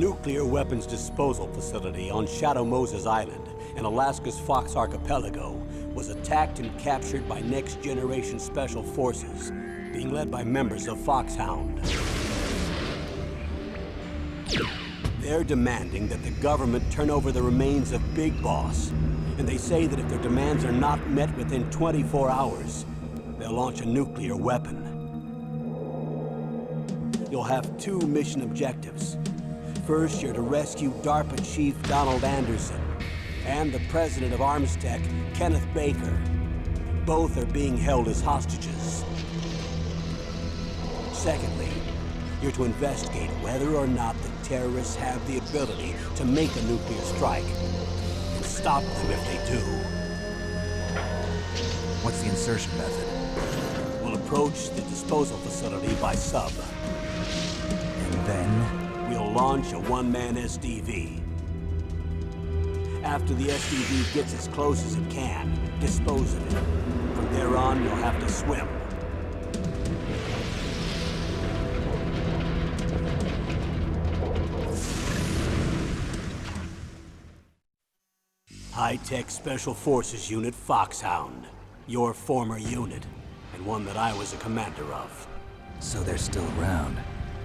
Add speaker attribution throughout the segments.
Speaker 1: nuclear weapons disposal facility on Shadow Moses Island in Alaska's Fox Archipelago was attacked and captured by next-generation special forces, being led by members of Foxhound. They're demanding that the government turn over the remains of Big Boss, and they say that if their demands are not met within 24 hours, they'll launch a nuclear weapon. You'll have two mission objectives. First, you're to rescue DARPA Chief Donald Anderson and the president of Armstech, Kenneth Baker. Both are being held as hostages. Secondly, you're to investigate whether or not the terrorists have the ability to make a nuclear strike and stop them if they do.
Speaker 2: What's the insertion method?
Speaker 1: We'll approach the disposal facility by sub.
Speaker 2: And then?
Speaker 1: We'll launch a one-man SDV. After the SDV gets as close as it can, dispose of it. From there on, you'll have to swim. High-Tech Special Forces Unit Foxhound. Your former unit, and one that I was a commander of.
Speaker 2: So they're still around.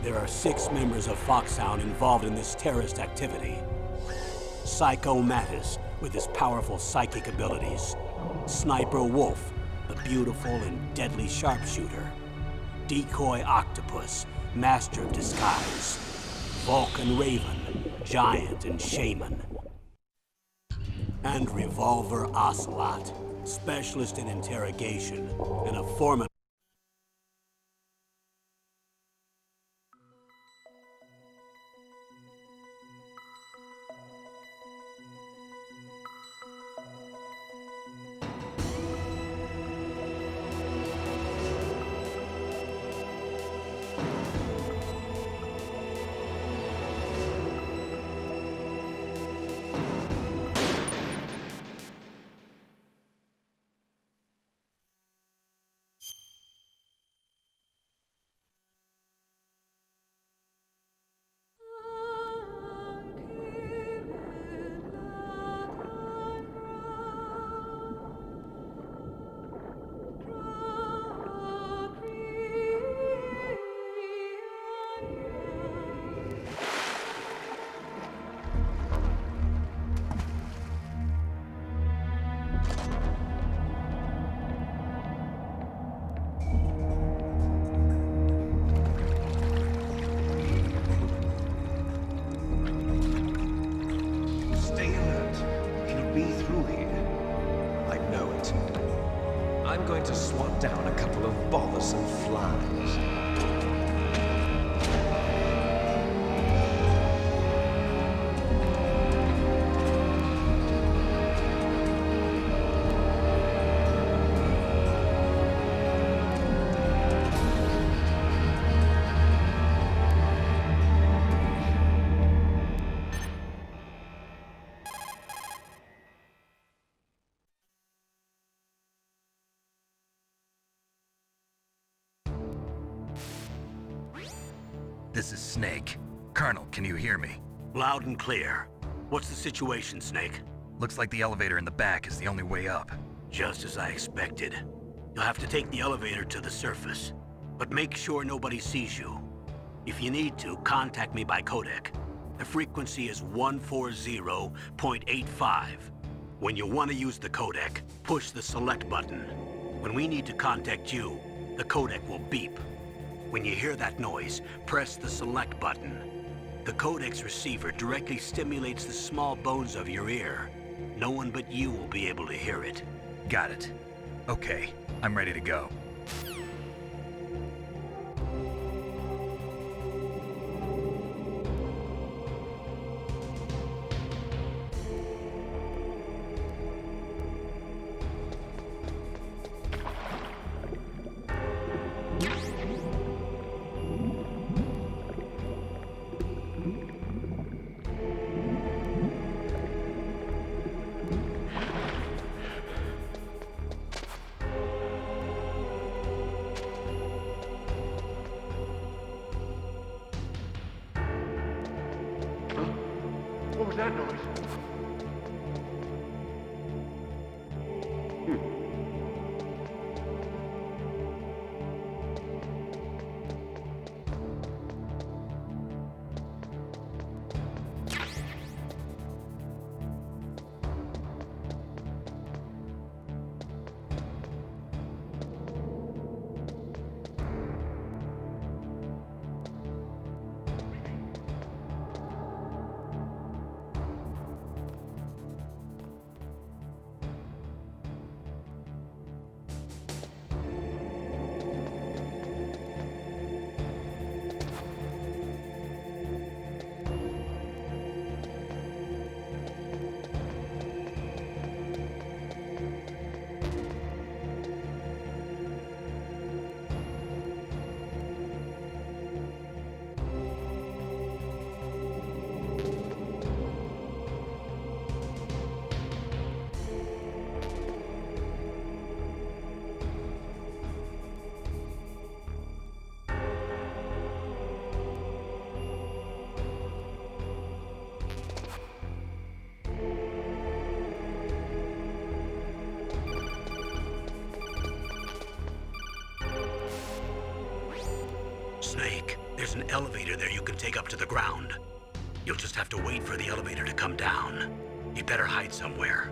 Speaker 1: There are 6 members of Foxhound involved in this terrorist activity. Psycho Mattis, with his powerful psychic abilities. Sniper Wolf, the beautiful and deadly sharpshooter. Decoy Octopus, master of disguise. Vulcan Raven, giant and shaman. And Revolver Ocelot, specialist in interrogation and a formidable.
Speaker 3: I'm going to swat down a couple of bothersome flies.
Speaker 2: This is Snake. Colonel, can you hear me?
Speaker 1: Loud and clear. What's the situation, Snake?
Speaker 2: Looks like the elevator in the back is the only way up.
Speaker 1: Just as I expected. You'll have to take the elevator to the surface. But make sure nobody sees you. If you need to, contact me by codec. The frequency is 140.85. When you want to use the codec, push the select button. When we need to contact you, the codec will beep. When you hear that noise, press the select button. The codec's receiver directly stimulates the small bones of your ear. No one but you will be able to hear it.
Speaker 2: Got it. Okay, I'm ready to go.
Speaker 4: that noise?
Speaker 1: Snake, there's an elevator there you can take up to the ground. You'll just have to wait for the elevator to come down. You better hide somewhere.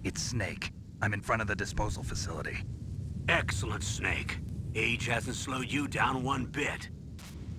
Speaker 2: It's Snake. I'm in front of the disposal facility.
Speaker 1: Excellent, Snake. Age hasn't slowed you down one bit.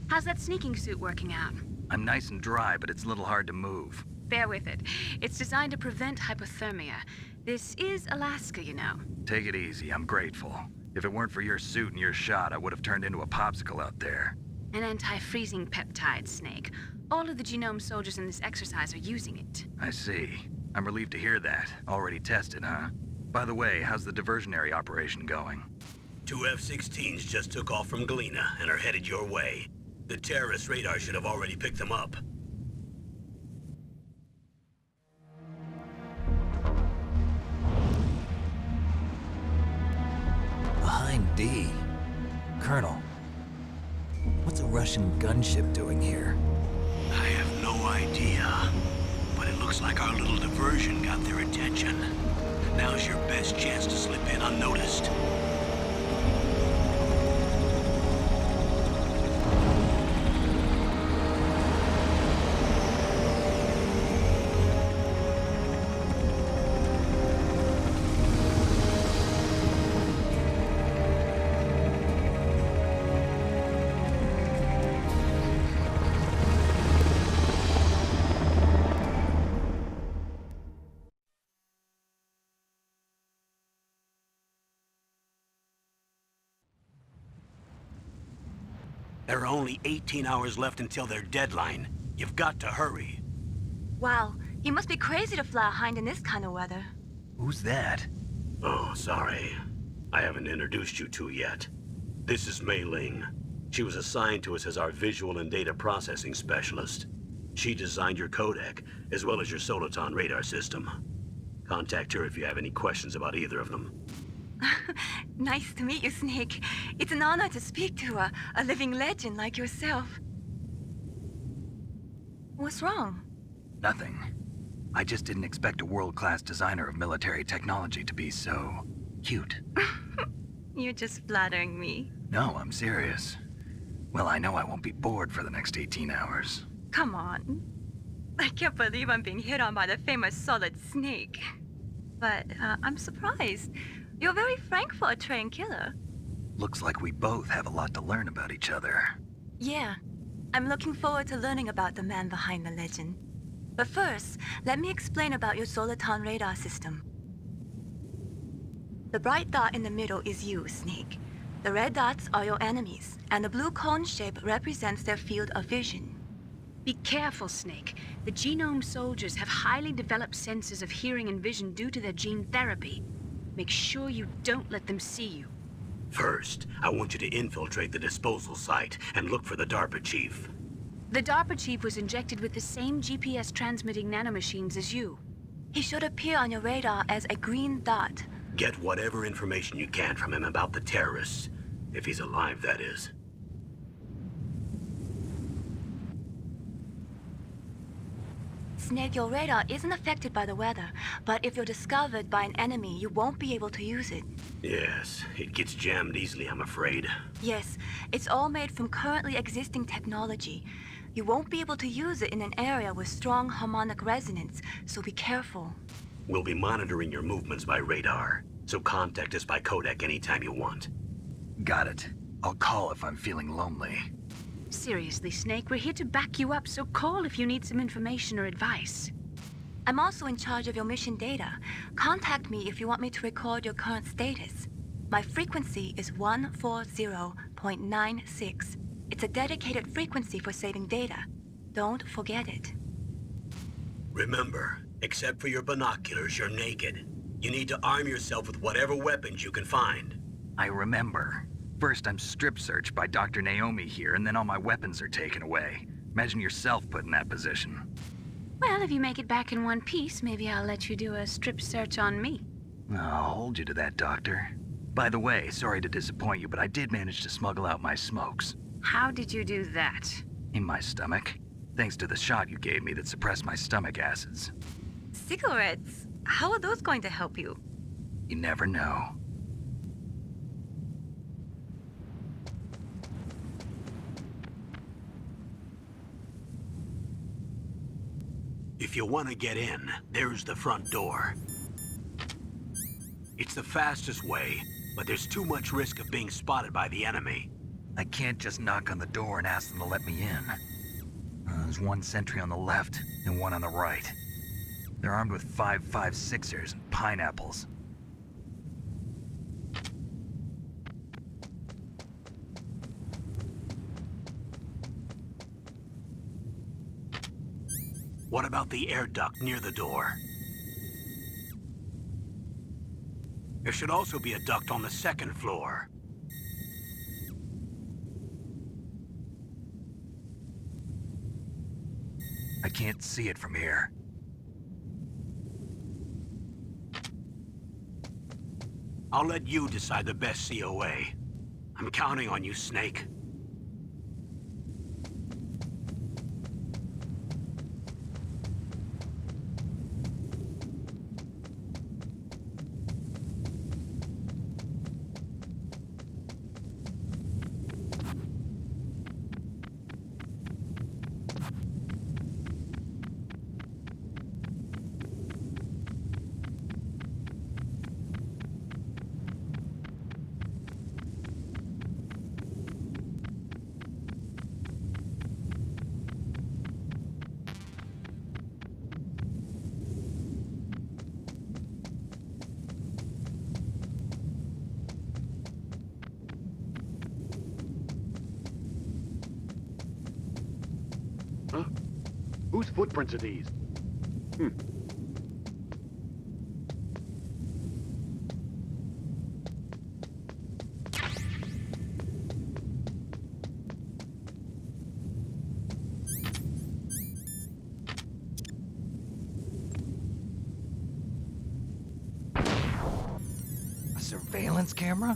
Speaker 5: How's that sneaking suit working out?
Speaker 2: I'm nice and dry, but it's a little hard to move.
Speaker 5: Bear with it. It's designed to prevent hypothermia. This is Alaska, you know.
Speaker 2: Take it easy, I'm grateful. If it weren't for your suit and your shot, I would have turned into a popsicle out there.
Speaker 5: An anti-freezing peptide, Snake. All of the genome soldiers in this exercise are using it.
Speaker 2: I see. I'm relieved to hear that. Already tested, huh? By the way, how's the diversionary operation going?
Speaker 1: 2 F-16s just took off from Galena and are headed your way. The terrorist radar should have already picked them up.
Speaker 2: Behind D. Colonel, what's a Russian gunship doing here?
Speaker 1: I have no idea, but it looks like our little diversion got their attention. Now's your best chance to slip in unnoticed. There are only 18 hours left until their deadline. You've got to hurry.
Speaker 4: Wow, you must be crazy to fly a hind in this kind of weather.
Speaker 2: Who's that?
Speaker 1: Oh, sorry. I haven't introduced you to yet. This is Mei Ling. She was assigned to us as our visual and data processing specialist. She designed your codec, as well as your Soliton radar system. Contact her if you have any questions about either of them.
Speaker 4: Nice to meet you, Snake. It's an honor to speak to a living legend like yourself. What's wrong?
Speaker 2: Nothing. I just didn't expect a world-class designer of military technology to be so cute.
Speaker 4: You're just flattering me.
Speaker 2: No, I'm serious. Well, I know I won't be bored for the next 18 hours.
Speaker 4: Come on. I can't believe I'm being hit on by the famous Solid Snake. But I'm surprised. You're very frank for a trained killer.
Speaker 2: Looks like we both have a lot to learn about each other.
Speaker 4: Yeah. I'm looking forward to learning about the man behind the legend. But first, let me explain about your Soliton radar system. The bright dot in the middle is you, Snake. The red dots are your enemies, and the blue cone shape represents their field of vision.
Speaker 5: Be careful, Snake. The genome soldiers have highly developed senses of hearing and vision due to their gene therapy. Make sure you don't let them see you.
Speaker 1: First, I want you to infiltrate the disposal site and look for the DARPA chief.
Speaker 5: The DARPA chief was injected with the same GPS transmitting nanomachines as you.
Speaker 4: He should appear on your radar as a green dot.
Speaker 1: Get whatever information you can from him about the terrorists. If he's alive, that is.
Speaker 4: Snake, your radar isn't affected by the weather, but if you're discovered by an enemy, you won't be able to use it.
Speaker 1: Yes, it gets jammed easily, I'm afraid.
Speaker 4: Yes, it's all made from currently existing technology. You won't be able to use it in an area with strong harmonic resonance, so be careful.
Speaker 1: We'll be monitoring your movements by radar, so contact us by codec anytime you want.
Speaker 2: Got it. I'll call if I'm feeling lonely.
Speaker 5: Seriously, Snake, we're here to back you up, so call if you need some information or advice.
Speaker 4: I'm also in charge of your mission data. Contact me if you want me to record your current status. My frequency is 140.96. It's a dedicated frequency for saving data. Don't forget it.
Speaker 1: Remember, except for your binoculars, you're naked. You need to arm yourself with whatever weapons you can find.
Speaker 2: I remember. First, I'm strip searched by Dr. Naomi here, and then all my weapons are taken away. Imagine yourself put in that position.
Speaker 5: Well, if you make it back in one piece, maybe I'll let you do a strip search on me.
Speaker 2: I'll hold you to that, Doctor. By the way, sorry to disappoint you, but I did manage to smuggle out my smokes.
Speaker 5: How did you do that?
Speaker 2: In my stomach. Thanks to the shot you gave me that suppressed my stomach acids.
Speaker 4: Cigarettes? How are those going to help you?
Speaker 2: You never know.
Speaker 1: If you want to get in, there's the front door. It's the fastest way, but there's too much risk of being spotted by the enemy.
Speaker 2: I can't just knock on the door and ask them to let me in. There's one sentry on the left and one on the right. They're armed with 5.56ers and pineapples.
Speaker 1: What about the air duct near the door? There should also be a duct on the second floor.
Speaker 2: I can't see it from here.
Speaker 1: I'll let you decide the best COA. I'm counting on you, Snake.
Speaker 6: Huh? Whose footprints are these?
Speaker 2: A surveillance camera?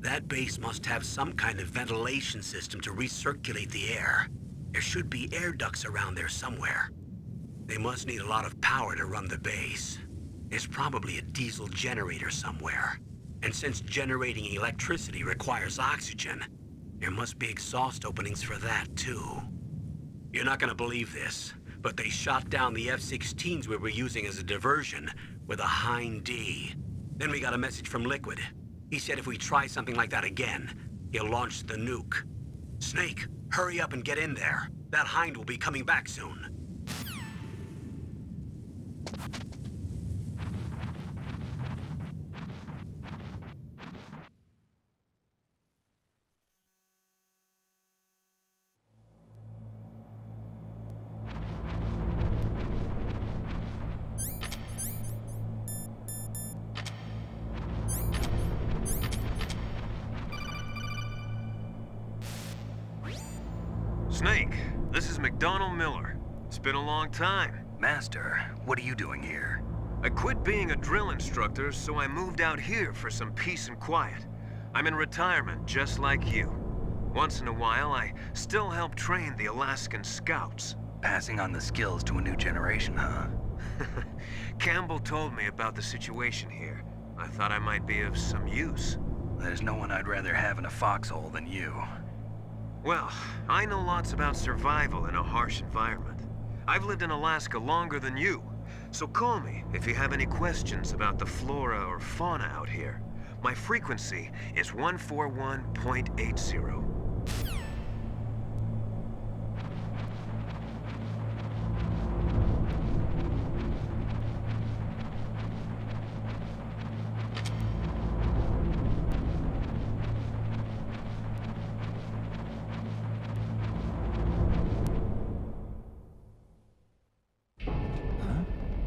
Speaker 1: That base must have some kind of ventilation system to recirculate the air. There should be air ducts around there somewhere. They must need a lot of power to run the base. There's probably a diesel generator somewhere. And since generating electricity requires oxygen, there must be exhaust openings for that too. You're not gonna believe this, but they shot down the F-16s we were using as a diversion with a Hind D. Then we got a message from Liquid. He said if we try something like that again, he'll launch the nuke. Snake, hurry up and get in there. That Hind will be coming back soon.
Speaker 3: Snake, this is McDonald Miller. It's been a long time.
Speaker 2: Master, what are you doing here?
Speaker 3: I quit being a drill instructor, so I moved out here for some peace and quiet. I'm in retirement, just like you. Once in a while, I still help train the Alaskan Scouts.
Speaker 2: Passing on the skills to a new generation, huh?
Speaker 3: Campbell told me about the situation here. I thought I might be of some use.
Speaker 2: There's no one I'd rather have in a foxhole than you.
Speaker 3: Well, I know lots about survival in a harsh environment. I've lived in Alaska longer than you, so call me if you have any questions about the flora or fauna out here. My frequency is 141.80.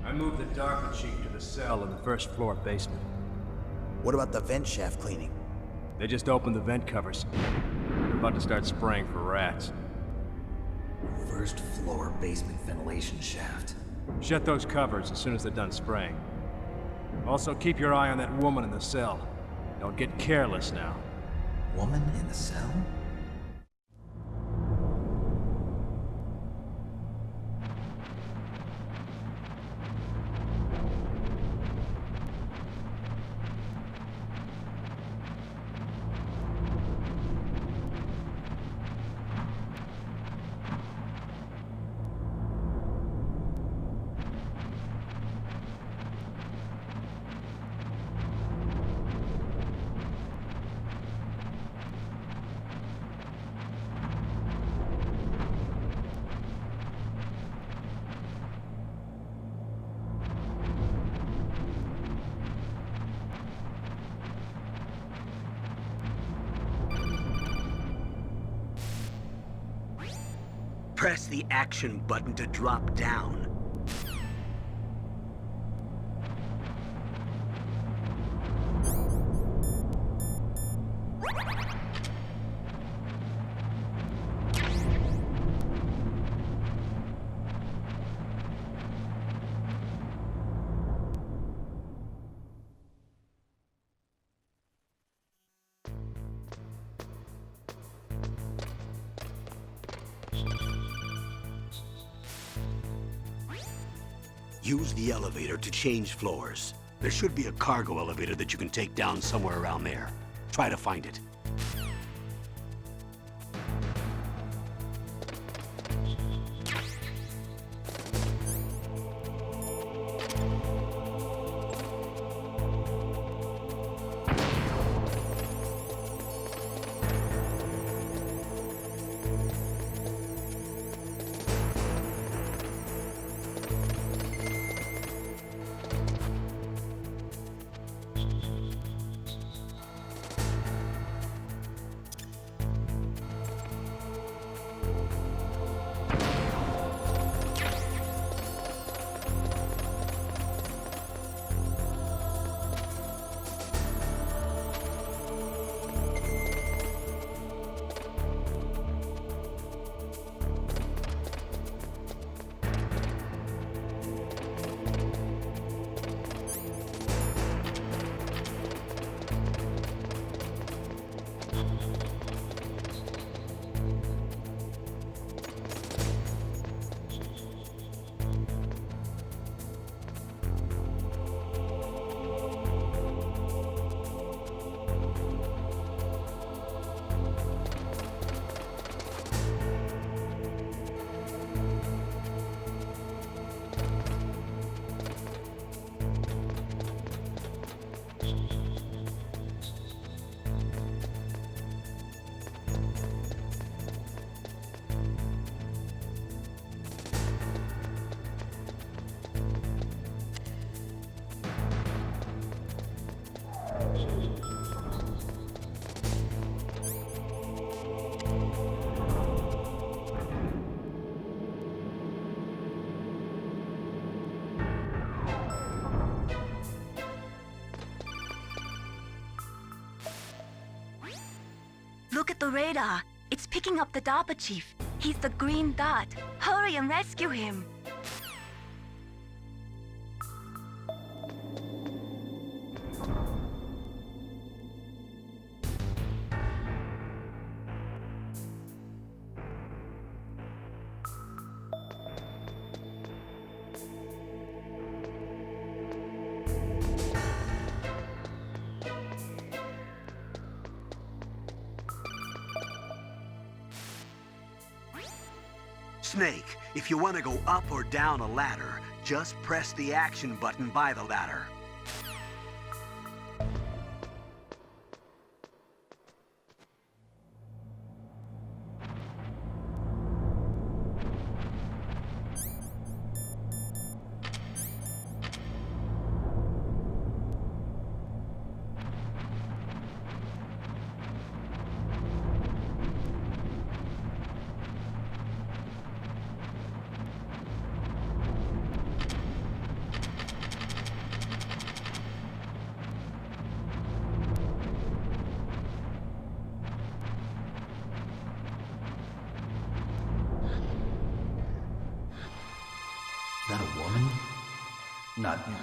Speaker 7: I moved the DARPA chief to the cell in the first floor basement.
Speaker 8: What about the vent shaft cleaning?
Speaker 7: They just opened the vent covers. They're about to start spraying for rats.
Speaker 8: First floor basement ventilation shaft.
Speaker 7: Shut those covers as soon as they're done spraying. Also, keep your eye on that woman in the cell. Don't get careless now.
Speaker 8: Woman in the cell?
Speaker 1: Press the action button to drop down. Use the elevator to change floors. There should be a cargo elevator that you can take down somewhere around there. Try to find it.
Speaker 4: Look at the radar. It's picking up the DARPA chief. He's the green dot. Hurry and rescue him.
Speaker 1: Snake, if you want to go up or down a ladder, just press the action button by the ladder.
Speaker 8: Is that a woman? Not you.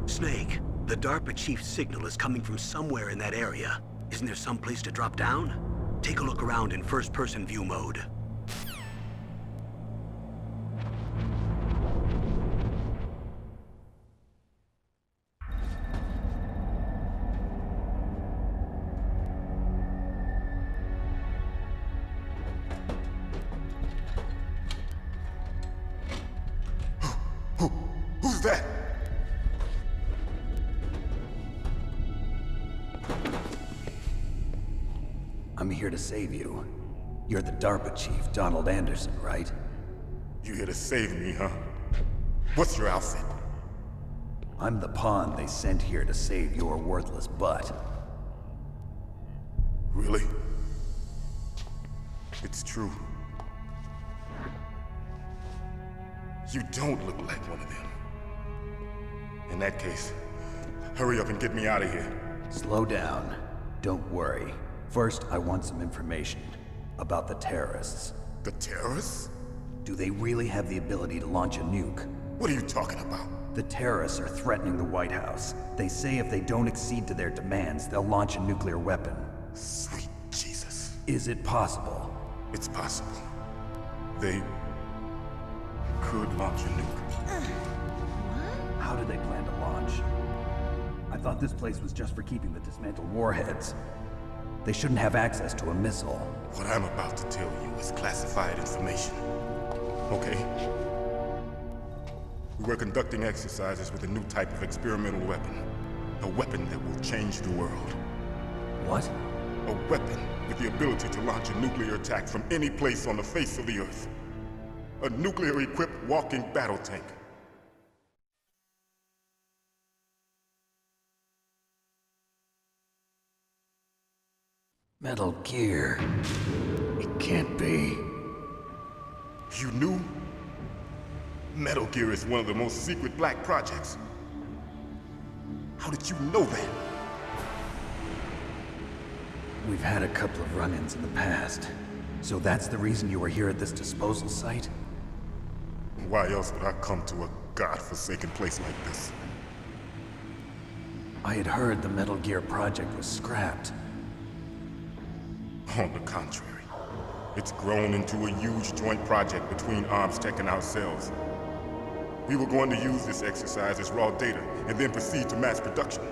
Speaker 1: Snake, the DARPA chief's signal is coming from somewhere in that area. Isn't there some place to drop down? Take a look around in first-person view mode.
Speaker 9: Who's that?
Speaker 8: I'm here to save you. You're the DARPA chief, Donald Anderson, right?
Speaker 9: You here to save me, huh? What's your outfit?
Speaker 8: I'm the pawn they sent here to save your worthless butt.
Speaker 9: Really? It's true. You don't look like one of them. In that case, hurry up and get me out of here.
Speaker 8: Slow down. Don't worry. First, I want some information about the terrorists.
Speaker 9: The terrorists?
Speaker 8: Do they really have the ability to launch a nuke?
Speaker 9: What are you talking about?
Speaker 8: The terrorists are threatening the White House. They say if they don't accede to their demands, they'll launch a nuclear weapon.
Speaker 9: Sweet Jesus.
Speaker 8: Is it possible?
Speaker 9: It's possible. They could launch a nuke.
Speaker 8: How did they plan to launch? I thought this place was just for keeping the dismantled warheads. They shouldn't have access to a missile.
Speaker 9: What I'm about to tell you is classified information. Okay? We were conducting exercises with a new type of experimental weapon. A weapon that will change the world.
Speaker 8: What?
Speaker 9: A weapon with the ability to launch a nuclear attack from any place on the face of the Earth. A nuclear-equipped walking battle tank.
Speaker 8: Metal Gear. It can't be.
Speaker 9: You knew? Metal Gear is one of the most secret black projects. How did you know that?
Speaker 8: We've had a couple of run-ins in the past. So that's the reason you were here at this disposal site?
Speaker 9: Why else would I come to a god-forsaken place like this?
Speaker 8: I had heard the Metal Gear project was scrapped.
Speaker 9: On the contrary, it's grown into a huge joint project between ArmsTech and ourselves. We were going to use this exercise as raw data and then proceed to mass production.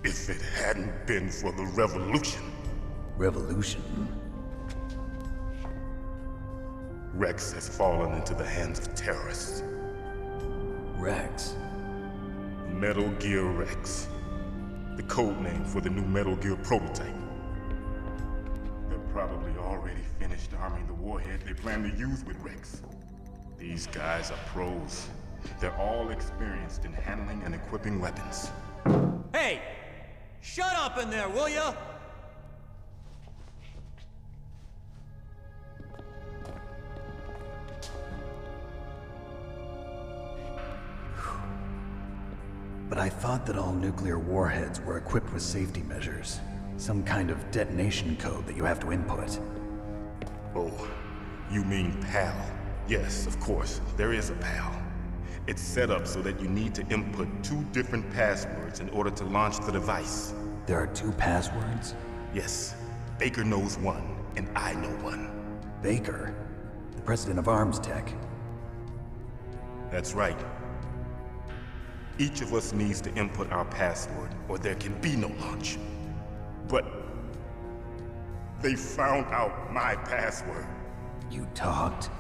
Speaker 9: If it hadn't been for the revolution.
Speaker 8: Revolution?
Speaker 9: Rex has fallen into the hands of terrorists.
Speaker 8: Rex?
Speaker 9: Metal Gear Rex. The code name for the new Metal Gear prototype. They're probably already finished arming the warhead they plan to use with Rex. These guys are pros. They're all experienced in handling and equipping weapons.
Speaker 10: Hey! Shut up in there, will ya?
Speaker 8: But I thought that all nuclear warheads were equipped with safety measures. Some kind of detonation code that you have to input.
Speaker 9: Oh, you mean PAL? Yes, of course, there is a PAL. It's set up so that you need to input 2 different passwords in order to launch the device.
Speaker 8: There are 2 passwords?
Speaker 9: Yes, Baker knows one, and I know one.
Speaker 8: Baker? The president of ArmsTech?
Speaker 9: That's right. Each of us needs to input our password, or there can be no launch. But they found out my password.
Speaker 8: You talked?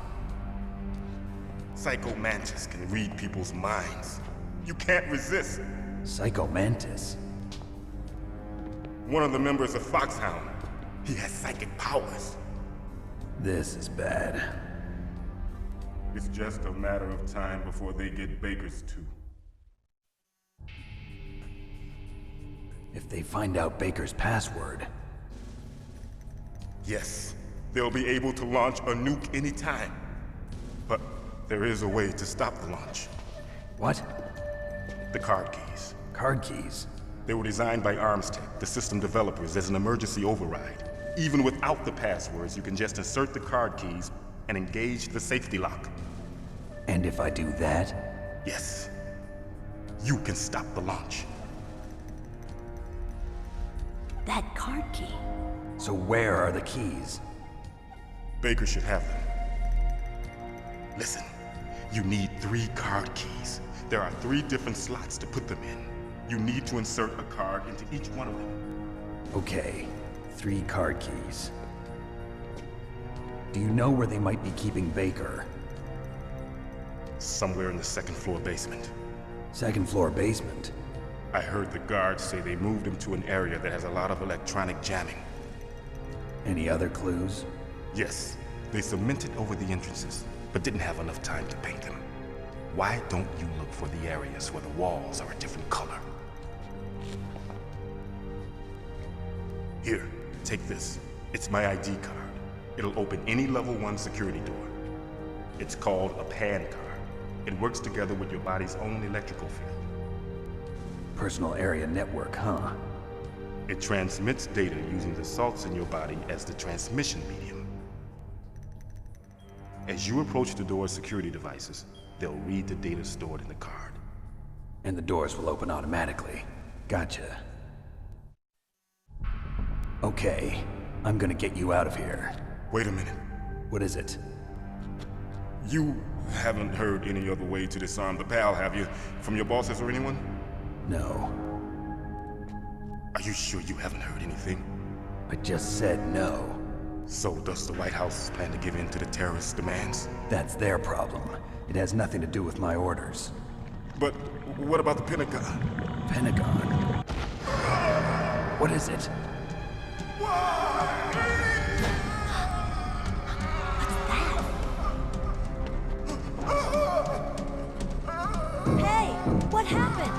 Speaker 9: Psycho Mantis can read people's minds. You can't resist.
Speaker 8: Psycho Mantis?
Speaker 9: One of the members of Foxhound. He has psychic powers.
Speaker 8: This is bad.
Speaker 9: It's just a matter of time before they get Baker's too.
Speaker 8: If they find out Baker's password...
Speaker 9: Yes, they'll be able to launch a nuke anytime. But there is a way to stop the launch.
Speaker 8: What?
Speaker 9: The card keys.
Speaker 8: Card keys?
Speaker 9: They were designed by ArmsTech, the system developers, as an emergency override. Even without the passwords, you can just insert the card keys and engage the safety lock.
Speaker 8: And if I do that?
Speaker 9: Yes. You can stop the launch.
Speaker 11: That card key.
Speaker 8: So where are the keys?
Speaker 9: Baker should have them. Listen, you need 3 card keys. There are 3 different slots to put them in. You need to insert a card into each one of them.
Speaker 8: Okay, 3 card keys. Do you know where they might be keeping Baker?
Speaker 9: Somewhere in the 2nd floor basement.
Speaker 8: 2nd floor basement?
Speaker 9: I heard the guards say they moved him to an area that has a lot of electronic jamming.
Speaker 8: Any other clues?
Speaker 9: Yes, they cemented over the entrances, but didn't have enough time to paint them. Why don't you look for the areas where the walls are a different color? Here, take this. It's my ID card. It'll open any level 1 security door. It's called a PAN card. It works together with your body's own electrical field.
Speaker 8: Personal area network, huh?
Speaker 9: It transmits data using the salts in your body as the transmission medium. As you approach the door's security devices, They'll read the data stored in the card.
Speaker 8: And the doors will open automatically. Gotcha. Okay, I'm gonna get you out of here.
Speaker 9: Wait a minute.
Speaker 8: What is it?
Speaker 9: You haven't heard any other way to disarm the PAL, have you? From your bosses or anyone?
Speaker 8: No.
Speaker 9: Are you sure you haven't heard anything?
Speaker 8: I just said no.
Speaker 9: So does the White House plan to give in to the terrorists' demands?
Speaker 8: That's their problem. It has nothing to do with my orders.
Speaker 9: But what about the Pentagon?
Speaker 8: Pentagon? What is it?
Speaker 11: Hey, what happened?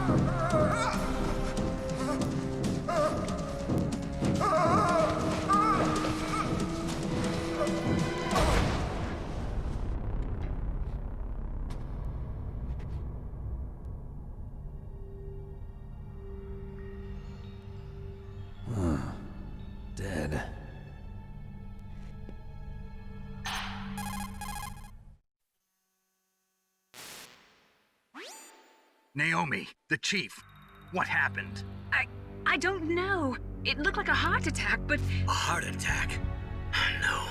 Speaker 8: Dead.
Speaker 2: Naomi, the chief. What happened?
Speaker 5: I don't know. It looked like a heart attack, but...
Speaker 1: A heart attack? No.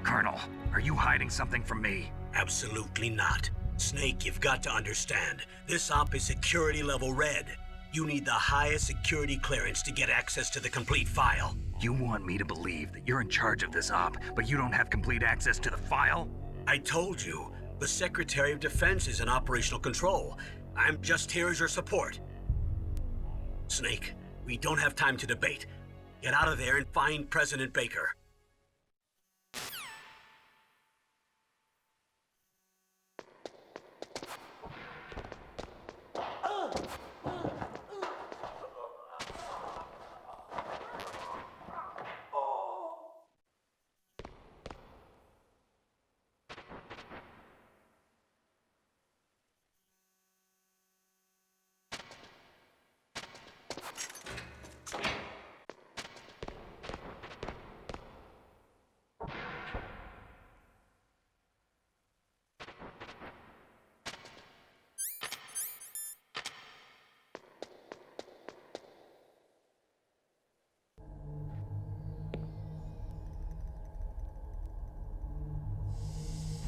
Speaker 2: Colonel, are you hiding something from me?
Speaker 1: Absolutely not. Snake, you've got to understand. This op is security level red. You need the highest security clearance to get access to the complete file.
Speaker 2: You want me to believe that you're in charge of this op, but you don't have complete access to the file?
Speaker 1: I told you, the Secretary of Defense is in operational control. I'm just here as your support. Snake, we don't have time to debate. Get out of there and find President Baker.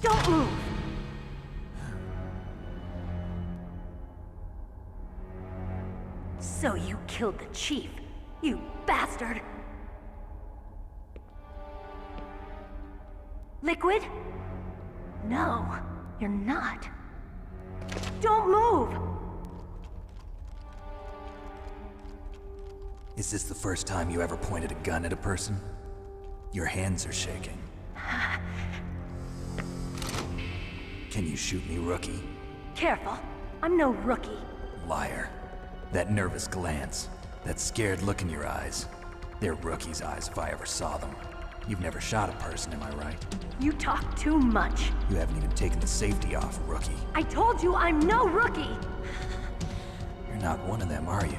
Speaker 11: Don't move! So you killed the chief, you bastard! Liquid? No, you're not. Don't move!
Speaker 8: Is this the first time you ever pointed a gun at a person? Your hands are shaking. Can you shoot me, rookie?
Speaker 11: Careful, I'm no rookie.
Speaker 8: Liar. That nervous glance, that scared look in your eyes. They're rookie's eyes if I ever saw them. You've never shot a person, am I right?
Speaker 11: You talk too much.
Speaker 8: You haven't even taken the safety off, rookie.
Speaker 11: I told you I'm no rookie!
Speaker 8: You're not one of them, are you?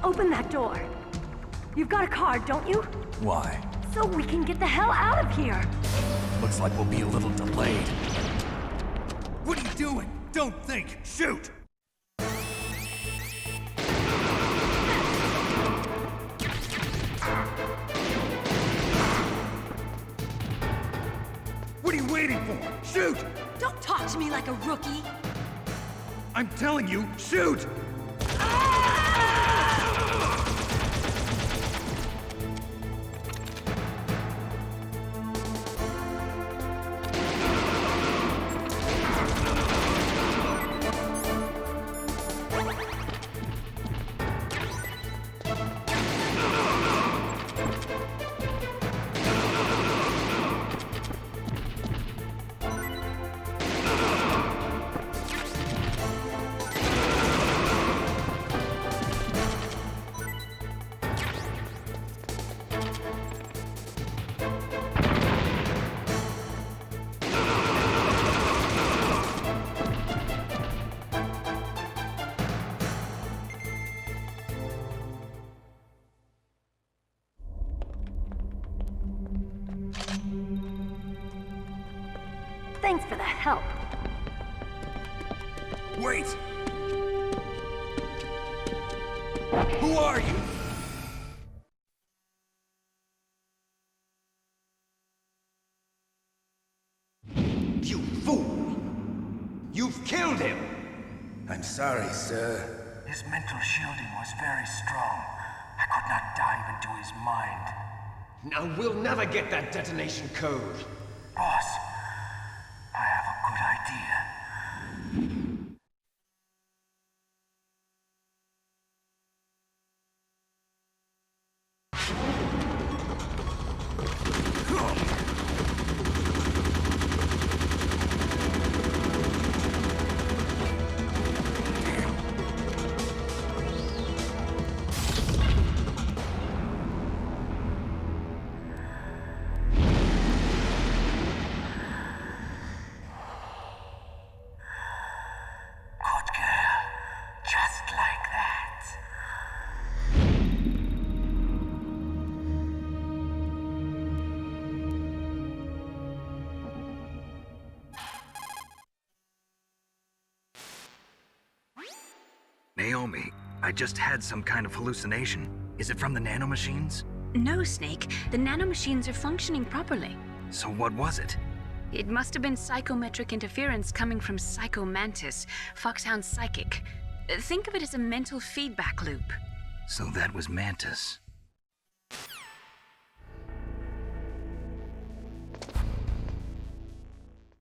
Speaker 11: Open that door. You've got a card, don't you?
Speaker 8: Why?
Speaker 11: So we can get the hell out of here!
Speaker 8: Looks like we'll be a little delayed.
Speaker 10: What are you doing? Don't think. Shoot! What are you waiting for? Shoot!
Speaker 11: Don't talk to me like a rookie!
Speaker 10: I'm telling you, shoot!
Speaker 11: Thanks for the help.
Speaker 8: Wait!
Speaker 10: Who are you?
Speaker 12: You fool! You've killed him!
Speaker 13: I'm sorry, sir.
Speaker 12: His mental shielding was very strong. I could not dive into his mind. Now we'll never get that detonation code. Boss, I have a good idea. Good girl. Just like that.
Speaker 2: Naomi, I just had some kind of hallucination. Is it from the nanomachines?
Speaker 5: No, Snake. The nanomachines are functioning properly.
Speaker 2: So what was it?
Speaker 5: It must have been psychometric interference coming from Psycho Mantis, Foxhound's psychic. Think of it as a mental feedback loop.
Speaker 2: So that was Mantis.